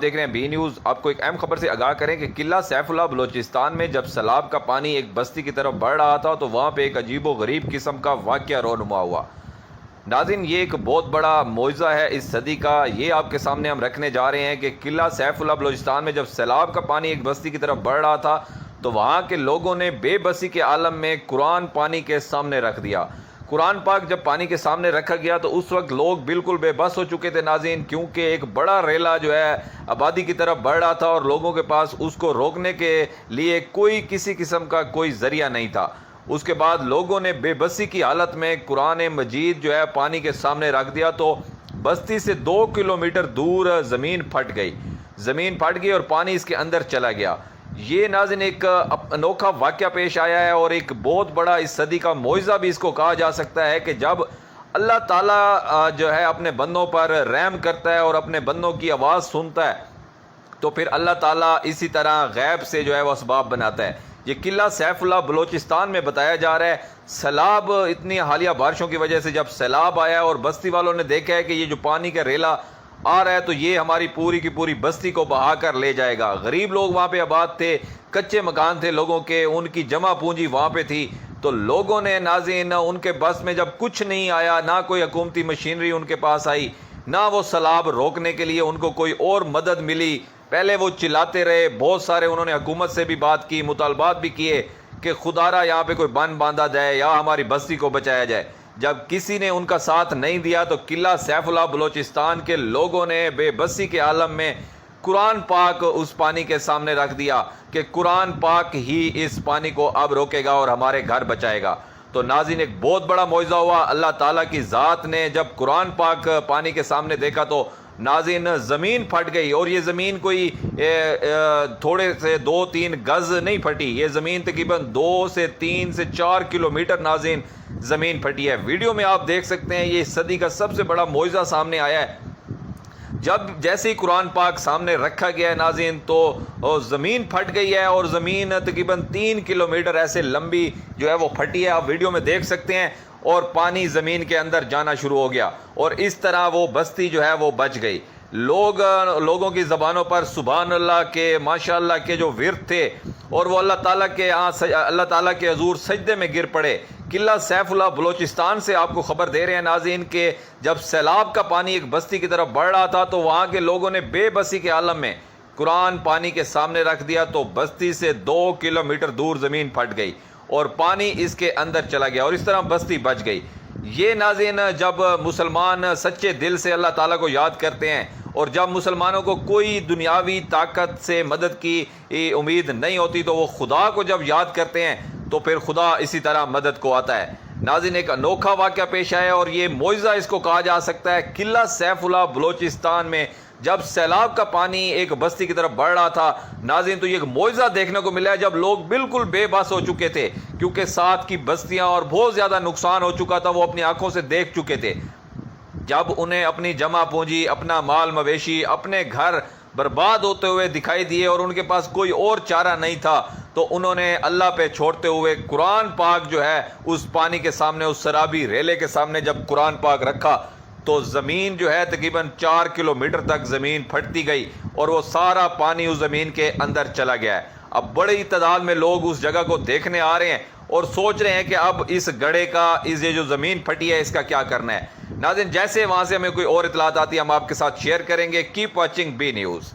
دیکھ رہے ہیں بی نیوز۔ آپ کو ایک اہم خبر سے آگاہ کریں کہ قلعہ سیف اللہ بلوچستان میں جب سیلاب کا پانی ایک بستی کی طرف بڑھ رہا تھا تو وہاں پہ ایک عجیب و غریب قسم کا واقعہ رونما ہوا۔ ناظرین، یہ ایک بہت بڑا معجزہ ہے اس صدی کا، یہ آپ کے سامنے ہم رکھنے جا رہے ہیں کہ قلعہ سیف اللہ بلوچستان میں جب سیلاب کا پانی ایک بستی کی طرف بڑھ رہا تھا تو وہاں کے لوگوں نے بے بسی کے عالم میں قرآن پانی کے سامنے رکھ دیا۔ قرآن پاک جب پانی کے سامنے رکھا گیا تو اس وقت لوگ بالکل بے بس ہو چکے تھے ناظرین، کیونکہ ایک بڑا ریلا جو ہے آبادی کی طرف بڑھ رہا تھا اور لوگوں کے پاس اس کو روکنے کے لیے کسی قسم کا کوئی ذریعہ نہیں تھا۔ اس کے بعد لوگوں نے بے بسی کی حالت میں قرآن مجید جو ہے پانی کے سامنے رکھ دیا تو بستی سے 2 کلومیٹر دور زمین پھٹ گئی اور پانی اس کے اندر چلا گیا۔ یہ ناظرین ایک انوکھا واقعہ پیش آیا ہے اور ایک بہت بڑا اس صدی کا معجزہ بھی اس کو کہا جا سکتا ہے کہ جب اللہ تعالیٰ جو ہے اپنے بندوں پر رحم کرتا ہے اور اپنے بندوں کی آواز سنتا ہے تو پھر اللہ تعالیٰ اسی طرح غیب سے جو ہے وہ اسباب بناتا ہے۔ یہ قلعہ سیف اللہ بلوچستان میں بتایا جا رہا ہے، سیلاب اتنی حالیہ بارشوں کی وجہ سے جب سیلاب آیا اور بستی والوں نے دیکھا ہے کہ یہ جو پانی کا ریلا آ رہا ہے تو یہ ہماری پوری کی پوری بستی کو بہا کر لے جائے گا۔ غریب لوگ وہاں پہ آباد تھے، کچے مکان تھے لوگوں کے، ان کی جمع پونجی وہاں پہ تھی، تو لوگوں نے ناظرین ان کے بس میں جب کچھ نہیں آیا، نہ کوئی حکومتی مشینری ان کے پاس آئی، نہ وہ سیلاب روکنے کے لیے ان کو کوئی اور مدد ملی، پہلے وہ چلاتے رہے، بہت سارے انہوں نے حکومت سے بھی بات کی، مطالبات بھی کیے کہ خدارا یہاں پہ کوئی بند باندھا جائے یا ہماری بستی کو بچایا جائے۔ جب کسی نے ان کا ساتھ نہیں دیا تو قلعہ سیف اللہ بلوچستان کے لوگوں نے بے بسی کے عالم میں قرآن پاک اس پانی کے سامنے رکھ دیا کہ قرآن پاک ہی اس پانی کو اب روکے گا اور ہمارے گھر بچائے گا۔ تو ناظرین ایک بہت بڑا معجزہ ہوا، اللہ تعالیٰ کی ذات نے جب قرآن پاک پانی کے سامنے دیکھا تو ناظرین زمین پھٹ گئی، اور یہ زمین کوئی تھوڑے سے 2-3 گز نہیں پھٹی، یہ زمین تقریباً 2 سے 3 سے 4 کلومیٹر ناظرین زمین پھٹی ہے۔ ویڈیو میں آپ دیکھ سکتے ہیں یہ صدی کا سب سے بڑا معجزہ سامنے آیا ہے۔ جب جیسے ہی قرآن پاک سامنے رکھا گیا ہے ناظرین تو زمین پھٹ گئی ہے، اور زمین تقریباً 3 کلومیٹر ایسے لمبی جو ہے وہ پھٹی ہے، آپ ویڈیو میں دیکھ سکتے ہیں، اور پانی زمین کے اندر جانا شروع ہو گیا، اور اس طرح وہ بستی جو ہے وہ بچ گئی۔ لوگوں کی زبانوں پر سبحان اللہ کے، ماشاء اللہ کے جو ورد تھے، اور وہ اللہ تعالیٰ کے حضور سجدے میں گر پڑے۔ قلعہ سیف اللہ بلوچستان سے آپ کو خبر دے رہے ہیں ناظرین کہ جب سیلاب کا پانی ایک بستی کی طرف بڑھ رہا تھا تو وہاں کے لوگوں نے بے بسی کے عالم میں قرآن پانی کے سامنے رکھ دیا تو بستی سے 2 کلومیٹر دور زمین پھٹ گئی اور پانی اس کے اندر چلا گیا، اور اس طرح بستی بچ گئی۔ یہ ناظرین جب مسلمان سچے دل سے اللہ تعالیٰ کو یاد کرتے ہیں، اور جب مسلمانوں کو کوئی دنیاوی طاقت سے مدد کی امید نہیں ہوتی تو وہ خدا کو جب یاد کرتے ہیں تو پھر خدا اسی طرح مدد کو آتا ہے۔ ناظرین ایک انوکھا واقعہ پیش آیا اور یہ معجزہ اس کو کہا جا سکتا ہے۔ قلعہ سیف اللہ بلوچستان میں جب سیلاب کا پانی ایک بستی کی طرف بڑھ رہا تھا ناظرین تو یہ ایک معجزہ دیکھنے کو ملا ہے، جب لوگ بالکل بے بس ہو چکے تھے کیونکہ ساتھ کی بستیاں اور بہت زیادہ نقصان ہو چکا تھا، وہ اپنی آنکھوں سے دیکھ چکے تھے۔ جب انہیں اپنی جمع پونجی، اپنا مال مویشی، اپنے گھر برباد ہوتے ہوئے دکھائی دیے اور ان کے پاس کوئی اور چارہ نہیں تھا تو انہوں نے اللہ پہ چھوڑتے ہوئے قرآن پاک جو ہے اس پانی کے سامنے، اس سرابی ریلے کے سامنے جب قرآن پاک رکھا تو زمین جو ہے تقریباً 4 کلومیٹر تک زمین پھٹتی گئی اور وہ سارا پانی اس زمین کے اندر چلا گیا ہے۔ اب بڑی تعداد میں لوگ اس جگہ کو دیکھنے آ رہے ہیں اور سوچ رہے ہیں کہ اب اس گڑھے کا، یہ جو زمین پھٹی ہے اس کا کیا کرنا ہے۔ ناظرین جیسے وہاں سے ہمیں کوئی اور اطلاعات آتی ہے ہم آپ کے ساتھ شیئر کریں گے۔ Keep watching B news.